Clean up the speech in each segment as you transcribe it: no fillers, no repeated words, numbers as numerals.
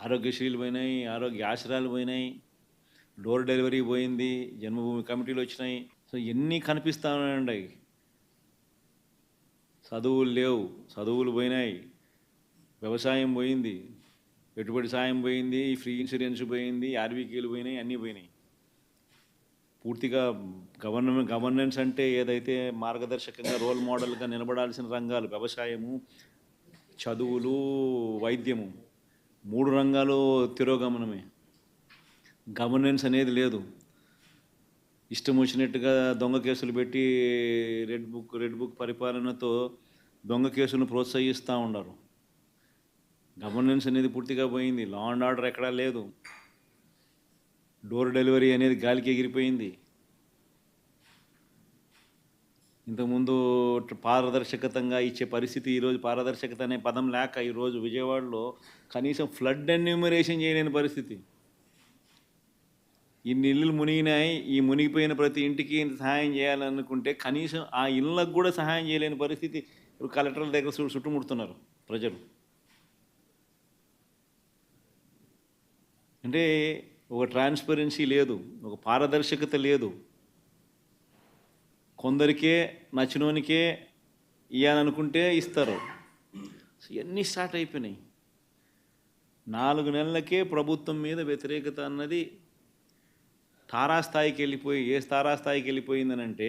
ఆరోగ్యశ్రీలు పోయినాయి, ఆరోగ్య ఆశ్రయాలు పోయినాయి, డోర్ డెలివరీ పోయింది, జన్మభూమి కమిటీలు వచ్చినాయి. సో ఎన్ని కనిపిస్తా ఉన్నాయండి. చదువులు లేవు, చదువులు పోయినాయి, వ్యవసాయం పోయింది, పెట్టుబడి సాయం పోయింది, ఫ్రీ ఇన్సూరెన్స్ పోయింది, ఆర్బీకేలు పోయినాయి, అన్నీ పోయినాయి. పూర్తిగా గవర్నెన్స్ అంటే ఏదైతే మార్గదర్శకంగా రోల్ మోడల్గా నిలబడాల్సిన రంగాలు వ్యవసాయము, చదువులు, వైద్యము, 3 రంగాలు తిరోగమనమే. గవర్నెన్స్ అనేది లేదు. ఇష్టం వచ్చినట్టుగా దొంగ కేసులు పెట్టి రెడ్ బుక్ పరిపాలనతో దొంగ కేసులను ప్రోత్సహిస్తూ ఉన్నారు. గవర్నెన్స్ అనేది పూర్తిగా పోయింది. లా అండ్ ఆర్డర్ ఎక్కడా లేదు. డోర్ డెలివరీ అనేది గాలికి ఎగిరిపోయింది. ఇంతకుముందు పారదర్శకతంగా ఇచ్చే పరిస్థితి, ఈరోజు పారదర్శకత అనే పదం లేక ఈరోజు విజయవాడలో కనీసం ఫ్లడ్ ఎన్యూమరేషన్ చేయలేని పరిస్థితి. ఇన్ని ఇళ్ళు మునిగినాయి, ఈ మునిగిపోయిన ప్రతి ఇంటికి సహాయం చేయాలనుకుంటే కనీసం ఆ ఇళ్ళకు కూడా సహాయం చేయలేని పరిస్థితి. ఇప్పుడు కలెక్టర్ల దగ్గర చుట్టుముడుతున్నారు ప్రజలు. అంటే ఒక ట్రాన్స్పరెన్సీ లేదు, ఒక పారదర్శకత లేదు. కొందరికే నచ్చినోనికే ఇవ్వాలనుకుంటే ఇస్తారు. ఇవన్నీ స్టార్ట్ అయిపోయినాయి. 4 నెలలకే ప్రభుత్వం మీద వ్యతిరేకత అన్నది తారాస్థాయికి వెళ్ళిపోయి, ఏ తారాస్థాయికి వెళ్ళిపోయిందనంటే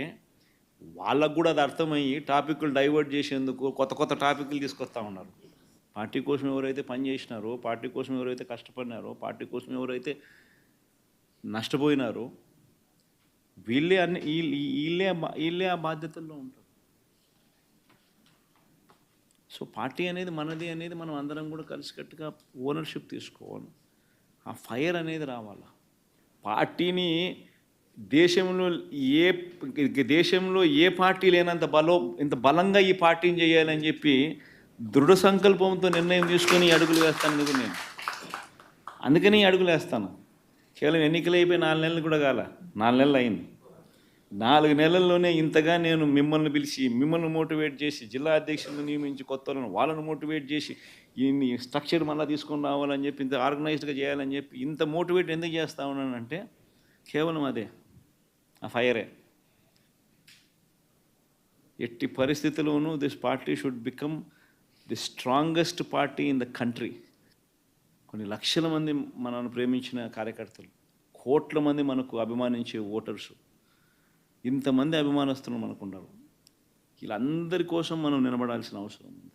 వాళ్ళకు కూడా అది అర్థమయ్యి టాపిక్లు డైవర్ట్ చేసేందుకు కొత్త టాపిక్లు తీసుకొస్తూ ఉన్నారు. పార్టీ కోసం ఎవరైతే పనిచేసినారో, పార్టీ కోసం ఎవరైతే కష్టపడినారో, పార్టీ కోసం ఎవరైతే నష్టపోయినారో వీళ్ళే ఆ బాధ్యతల్లో ఉంటారు. సో పార్టీ అనేది మనది అనేది మనం అందరం కూడా కలిసికట్టుగా ఓనర్షిప్ తీసుకోవాలి. ఆ ఫైర్ అనేది రావాలి. పార్టీని దేశంలో ఏ పార్టీ లేనంత ఇంత బలంగా ఈ పార్టీని చేయాలని చెప్పి దృఢ సంకల్పంతో నిర్ణయం తీసుకొని అడుగులు వేస్తాను కదా నేను. అందుకని అడుగులు వేస్తాను. కేవలం ఎన్నికలు అయిపోయి 4 నెలలు కూడా కాల, 4 నెలలు అయింది. 4 నెలల్లోనే ఇంతగా నేను మిమ్మల్ని పిలిచి, మిమ్మల్ని మోటివేట్ చేసి, జిల్లా అధ్యక్షులను నియమించి, కొత్త వాళ్ళను మోటివేట్ చేసి, ఈ స్ట్రక్చర్ మళ్ళీ తీసుకొని రావాలని చెప్పి, ఇంత ఆర్గనైజ్డ్గా చేయాలని చెప్పి ఇంత మోటివేట్ ఎందుకు చేస్తా ఉన్నానంటే కేవలం అదే, ఆ ఫైరే. ఎట్టి పరిస్థితుల్లోనూ this party should become the strongest party in the country. కొన్ని లక్షల మంది మనల్ని ప్రేమించిన కార్యకర్తలు, కోట్ల మంది మనకు అభిమానించే ఓటర్సు, ఇంతమంది అభిమానస్తులు మనకున్నారు. వీళ్ళందరి కోసం మనం నిలబడాల్సిన అవసరం ఉంది.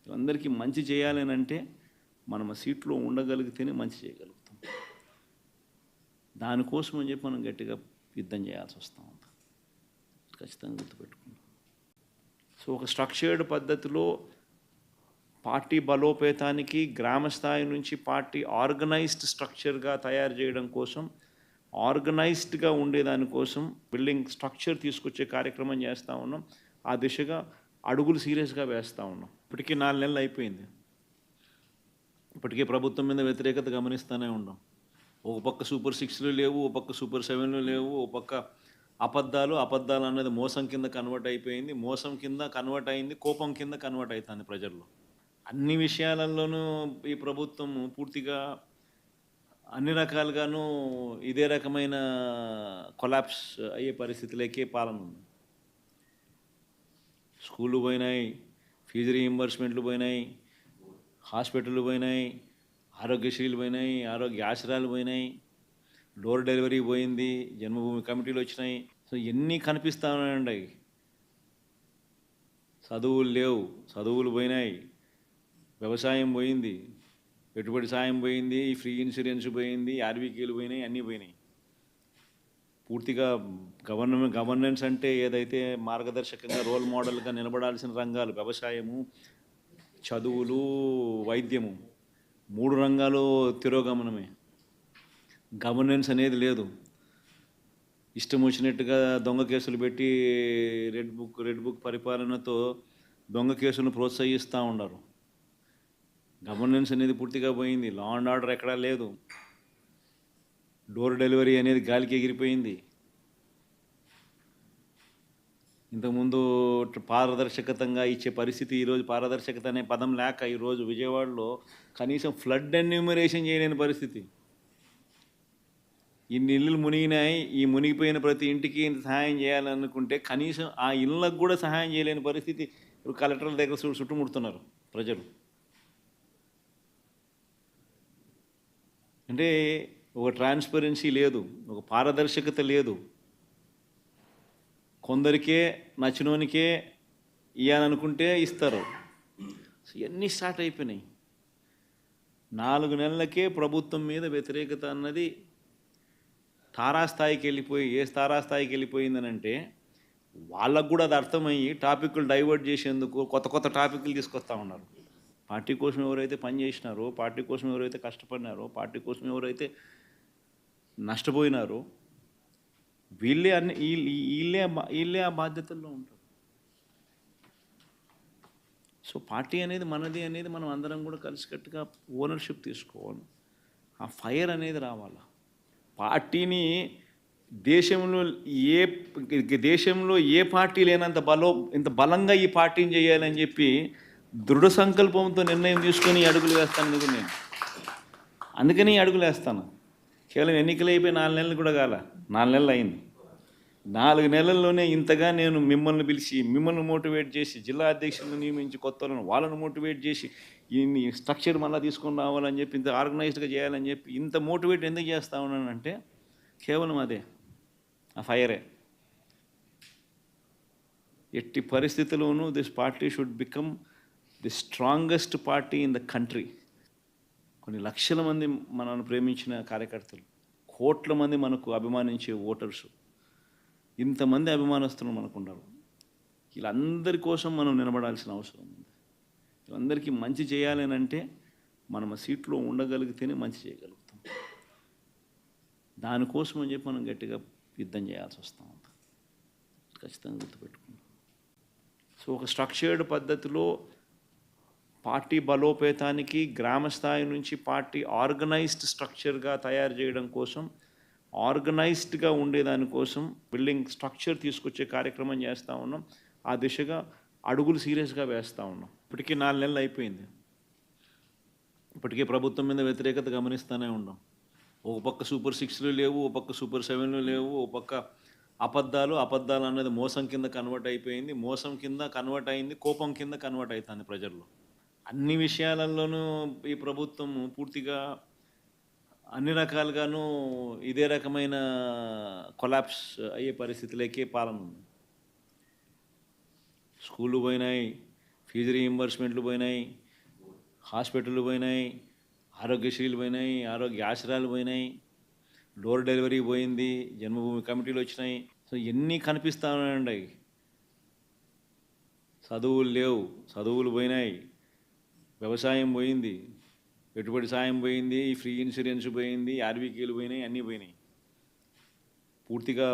వీళ్ళందరికీ మంచి చేయాలని అంటే మనం ఆ సీట్లో ఉండగలిగితేనే మంచి చేయగలుగుతాం. దానికోసం అని చెప్పి మనం గట్టిగా యుద్ధం చేయాల్సి వస్తూ ఉంటుంది. ఖచ్చితంగా గుర్తుపెట్టుకుంటాం. సో ఒక స్ట్రక్చర్డ్ పద్ధతిలో పార్టీ బలోపేతానికి, గ్రామ స్థాయి నుంచి పార్టీ ఆర్గనైజ్డ్ స్ట్రక్చర్గా తయారు చేయడం కోసం, ఆర్గనైజ్డ్గా ఉండేదానికోసం బిల్డింగ్ స్ట్రక్చర్ తీసుకొచ్చే కార్యక్రమం చేస్తూ ఉన్నాం. ఆ దిశగా అడుగులు సీరియస్గా వేస్తూ ఉన్నాం. ఇప్పటికీ 4 నెలలు అయిపోయింది. ఇప్పటికే ప్రభుత్వం మీద వ్యతిరేకత గమనిస్తూనే ఉన్నాం. ఒక పక్క సూపర్ 6లు లేవు, ఒక పక్క సూపర్ 7లు లేవు, ఒక పక్క అబద్ధాలు అన్నది మోసం కింద కన్వర్ట్ అయిపోయింది, మోసం కింద కన్వర్ట్ అయింది, కోపం కింద కన్వర్ట్ అవుతుంది ప్రజల్లో. అన్ని విషయాలలోనూ ఈ ప్రభుత్వం పూర్తిగా అన్ని రకాలుగాను ఇదే రకమైన కొలాప్స్ అయ్యే పరిస్థితులకే పాలన ఉంది. స్కూళ్ళు పోయినాయి, ఫీజు రీయింబర్స్మెంట్లు పోయినాయి, హాస్పిటళ్ళు పోయినాయి, ఆరోగ్యశ్రీలు పోయినాయి, ఆరోగ్య ఆశ్రయాలు పోయినాయి, డోర్ డెలివరీ పోయింది, జన్మభూమి కమిటీలు వచ్చినాయి. సో ఎన్ని కనిపిస్తూ ఉన్నాయండి. చదువులు లేవు, చదువులు పోయినాయి, వ్యవసాయం పోయింది, పెట్టుబడి సాయం పోయింది, ఫ్రీ ఇన్సూరెన్స్ పోయింది, ఆర్బీకేలు పోయినాయి, అన్నీ పోయినాయి. పూర్తిగా గవర్నెన్స్ అంటే ఏదైతే మార్గదర్శకంగా రోల్ మోడల్గా నిలబడాల్సిన రంగాలు వ్యవసాయము, చదువులు, వైద్యము, 3 రంగాలు తిరోగమనమే. గవర్నెన్స్ అనేది లేదు. ఇష్టం వచ్చినట్టుగా దొంగ కేసులు పెట్టి రెడ్ బుక్ పరిపాలనతో దొంగ కేసులను ప్రోత్సహిస్తూ ఉన్నారు. గవర్నెన్స్ అనేది పూర్తిగా పోయింది. లా అండ్ ఆర్డర్ ఎక్కడా లేదు. డోర్ డెలివరీ అనేది గాలికి ఎగిరిపోయింది. ఇంతకుముందు పారదర్శకతంగా ఇచ్చే పరిస్థితి ఈరోజు పారదర్శకత అనే పదం లేక ఈరోజు విజయవాడలో కనీసం ఫ్లడ్ ఎన్యూమరేషన్ చేయలేని పరిస్థితి. ఇన్ని ఇళ్ళు మునిగినాయి, ఈ మునిగిపోయిన ప్రతి ఇంటికి ఇంత సహాయం చేయాలనుకుంటే కనీసం ఆ ఇళ్ళకు కూడా సహాయం చేయలేని పరిస్థితి. ఇప్పుడు కలెక్టర్ల దగ్గర చుట్టుముడుతున్నారు ప్రజలు. అంటే ఒక ట్రాన్స్పరెన్సీ లేదు, ఒక పారదర్శకత లేదు. కొందరికే నచ్చినోనికే ఇవ్వాలనుకుంటే ఇస్తారు. ఇవన్నీ స్టార్ట్ అయిపోయినాయి. 4 నెలలకే ప్రభుత్వం మీద వ్యతిరేకత అన్నది తారాస్థాయికి వెళ్ళిపోయి, ఏ తారాస్థాయికి వెళ్ళిపోయిందనంటే వాళ్ళకు కూడా అది అర్థమయ్యి టాపిక్లు డైవర్ట్ చేసేందుకు కొత్త కొత్త టాపిక్లు తీసుకొస్తూ ఉన్నారు. పార్టీ కోసం ఎవరైతే పనిచేసినారో, పార్టీ కోసం ఎవరైతే కష్టపడినారో, పార్టీ కోసం ఎవరైతే నష్టపోయినారో వీళ్ళే వీళ్ళే ఆ బాధ్యతల్లో ఉంటారు. సో పార్టీ అనేది మనది అనేది మనం అందరం కూడా కలిసికట్టుగా ఓనర్షిప్ తీసుకోవాలి. ఆ ఫైర్ అనేది రావాలి. పార్టీని దేశంలో ఏ పార్టీ లేనంత ఇంత బలంగా ఈ పార్టీని చేయాలని చెప్పి దృఢ సంకల్పంతో నిర్ణయం తీసుకొని అడుగులు వేస్తాను నేను. అందుకని అడుగులు వేస్తాను. కేవలం ఎన్నికలు అయిపోయి 4 నెలలు కూడా కాల, 4 నెలలు అయింది. 4 నెలల్లోనే ఇంతగా నేను మిమ్మల్ని పిలిచి, మిమ్మల్ని మోటివేట్ చేసి, జిల్లా అధ్యక్షులను నియమించి, కొత్త వాళ్ళను మోటివేట్ చేసి, ఈ స్ట్రక్చర్ మళ్ళీ తీసుకొని రావాలని చెప్పి, ఇంత ఆర్గనైజ్డ్గా చేయాలని చెప్పి ఇంత మోటివేట్ ఎందుకు చేస్తా ఉన్నానంటే కేవలం అదే, ఆ ఫైరే. ఎట్టి పరిస్థితుల్లోనూ this party should become the strongest party in the country. కొన్ని లక్షల మంది మనల్ని ప్రేమించిన కార్యకర్తలు, కోట్ల మంది మనకు అభిమానించే ఓటర్సు, ఇంతమంది అభిమానస్తులు మనకున్నారు. వీళ్ళందరి కోసం మనం నిలబడాల్సిన అవసరం ఉంది. వీళ్ళందరికీ మంచి చేయాలని అంటే మనం ఆ సీట్లో ఉండగలిగితేనే మంచి చేయగలుగుతాం. దానికోసం అని చెప్పి మనం గట్టిగా యుద్ధం చేయాల్సి వస్తూ ఉంది. ఖచ్చితంగా గుర్తుపెట్టుకుంటాం. సో ఒక స్ట్రక్చర్డ్ పద్ధతిలో పార్టీ బలోపేతానికి గ్రామ స్థాయి నుంచి పార్టీ ఆర్గనైజ్డ్ స్ట్రక్చర్గా తయారు చేయడం కోసం, ఆర్గనైజ్డ్గా ఉండేదానికోసం బిల్డింగ్ స్ట్రక్చర్ తీసుకొచ్చే కార్యక్రమం చేస్తూ ఉన్నాం. ఆ దిశగా అడుగులు సీరియస్గా వేస్తూ ఉన్నాం. ఇప్పటికీ 4 నెలలు అయిపోయింది. ఇప్పటికే ప్రభుత్వం మీద వ్యతిరేకత గమనిస్తూనే ఉన్నాం. ఒక పక్క సూపర్ 6లు లేవు, ఒక పక్క సూపర్ 7లు లేవు, ఒక పక్క అబద్ధాలు అన్నది మోసం కింద కన్వర్ట్ అయిపోయింది, మోసం కింద కన్వర్ట్ అయింది, కోపం కింద కన్వర్ట్ అవుతుంది ప్రజల్లో. అన్ని విషయాలలోనూ ఈ ప్రభుత్వం పూర్తిగా అన్ని రకాలుగాను ఇదే రకమైన కొలాప్స్ అయ్యే పరిస్థితులకే పాలన ఉంది. స్కూళ్ళు పోయినాయి, ఫీజు రీయింబర్స్మెంట్లు పోయినాయి, హాస్పిటళ్ళు పోయినాయి, ఆరోగ్యశ్రీలు పోయినాయి, ఆరోగ్య ఆశ్రయాలు పోయినాయి, డోర్ డెలివరీ పోయింది, జన్మభూమి కమిటీలు వచ్చినాయి. సో ఎన్ని కనిపిస్తూ ఉన్నాయండి. చదువులు లేవు, చదువులు పోయినాయి, వ్యవసాయం పోయింది, పెట్టుబడి సాయం పోయింది, ఫ్రీ ఇన్సూరెన్స్ పోయింది, ఆర్బీకేలు పోయినాయి, అన్నీ పోయినాయి. పూర్తిగా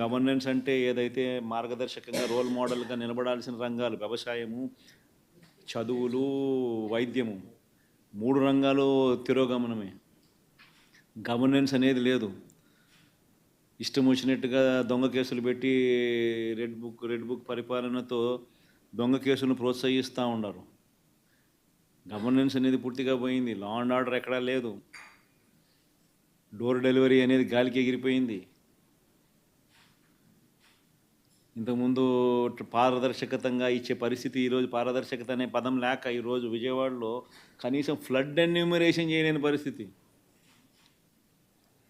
గవర్నెన్స్ అంటే ఏదైతే మార్గదర్శకంగా రోల్ మోడల్గా నిలబడాల్సిన రంగాలు వ్యవసాయము, చదువులు, వైద్యము, 3 రంగాలు తిరోగమనమే. గవర్నెన్స్ అనేది లేదు. ఇష్టం వచ్చినట్టుగా దొంగ కేసులు పెట్టి రెడ్ బుక్ పరిపాలనతో దొంగ కేసులను ప్రోత్సహిస్తూ ఉన్నారు. గవర్నెన్స్ అనేది పూర్తిగా పోయింది. లా అండ్ ఆర్డర్ ఎక్కడా లేదు. డోర్ డెలివరీ అనేది గాలికి ఎగిరిపోయింది. ఇంతకుముందు పారదర్శకతంగా ఇచ్చే పరిస్థితి ఈరోజు పారదర్శకత అనే పదం లేక ఈరోజు విజయవాడలో కనీసం ఫ్లడ్ ఎన్యూమరేషన్ చేయలేని పరిస్థితి.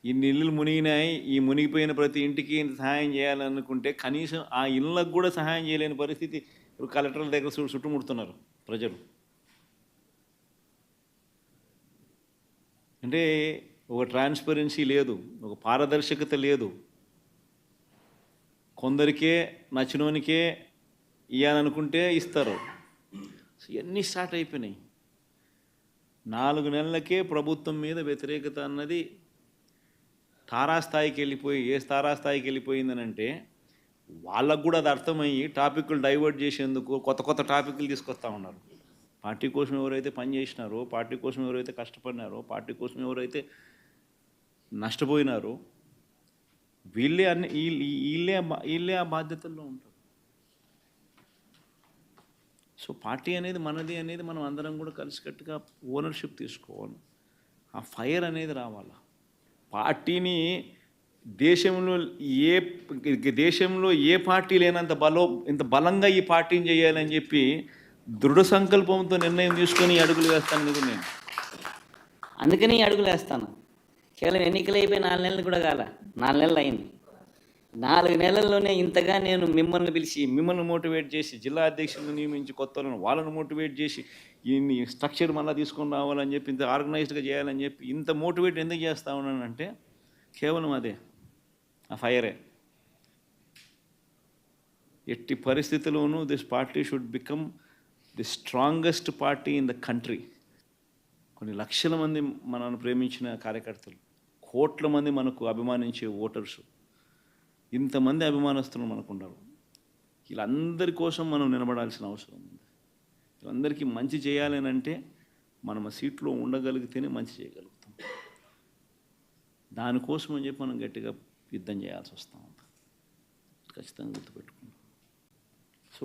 ఇన్ని ఇళ్ళు మునిగినాయి, ఈ మునిగిపోయిన ప్రతి ఇంటికి ఇంత సహాయం చేయాలనుకుంటే కనీసం ఆ ఇళ్ళకు కూడా సహాయం చేయలేని పరిస్థితి. ఇప్పుడు కలెక్టర్ల దగ్గర చుట్టుముడుతున్నారు ప్రజలు. అంటే ఒక ట్రాన్స్పరెన్సీ లేదు, ఒక పారదర్శకత లేదు. కొందరికే నచ్చినోనికే ఇవ్వాలనుకుంటే ఇస్తారు. ఇవన్నీ స్టార్ట్ అయిపోయినాయి. 4 నెలలకే ప్రభుత్వం మీద వ్యతిరేకత అన్నది తారాస్థాయికి వెళ్ళిపోయి, ఏ తారాస్థాయికి వెళ్ళిపోయిందనంటే వాళ్ళకు కూడా అది అర్థమయ్యి టాపిక్లు డైవర్ట్ చేసేందుకు కొత్త కొత్త టాపిక్లు తీసుకొస్తూ ఉన్నారు. పార్టీ కోసం ఎవరైతే పనిచేసినారో, పార్టీ కోసం ఎవరైతే కష్టపడినారో, పార్టీ కోసం ఎవరైతే నష్టపోయినారో వీళ్ళే ఆ బాధ్యతల్లో ఉంటారు. సో పార్టీ అనేది మనది అనేది మనం అందరం కూడా కలిసికట్టుగా ఓనర్షిప్ తీసుకోవాలి. ఆ ఫైర్ అనేది రావాలి. పార్టీని దేశంలో ఏ పార్టీ లేనంత ఇంత బలంగా ఈ పార్టీని చేయాలని చెప్పి దృఢ సంకల్పంతో నిర్ణయం తీసుకొని అడుగులు వేస్తాను నేను. అందుకని అడుగులు వేస్తాను. కేవలం ఎన్నికలు అయిపోయి 4 నెలలు కూడా కాల, 4 నెలలు అయింది. 4 నెలల్లోనే ఇంతగా నేను మిమ్మల్ని పిలిచి, మిమ్మల్ని మోటివేట్ చేసి, జిల్లా అధ్యక్షులను నియమించి, కొత్త వాళ్ళను మోటివేట్ చేసి, ఈ స్ట్రక్చర్ మళ్ళీ తీసుకొని రావాలని చెప్పి, ఇంత ఆర్గనైజ్డ్గా చేయాలని చెప్పి, ఇంత మోటివేట్ ఎందుకు చేస్తా ఉన్నానంటే కేవలం అదే, ఆ ఫైరే. ఎట్టి పరిస్థితుల్లోనూ this party should become the strongest party in the country. కొన్ని లక్షల మంది మనల్ని ప్రేమించిన కార్యకర్తలు, కోట్ల మంది మనకు అభిమానించే ఓటర్స్, ఇంతమంది అభిమానస్తులు మనకున్నారు. వీళ్ళందరి కోసం మనం నిలబడాల్సిన అవసరం ఉంది. వీళ్ళందరికీ మంచి చేయాలని అంటే మనం ఆ సీట్లో ఉండగలిగితేనే మంచి చేయగలుగుతాం. దానికోసం అని చెప్పి మనం గట్టిగా యుద్ధం చేయాల్సి వస్తూ ఉంది. ఖచ్చితంగా గుర్తుపెట్టుకుంటాం.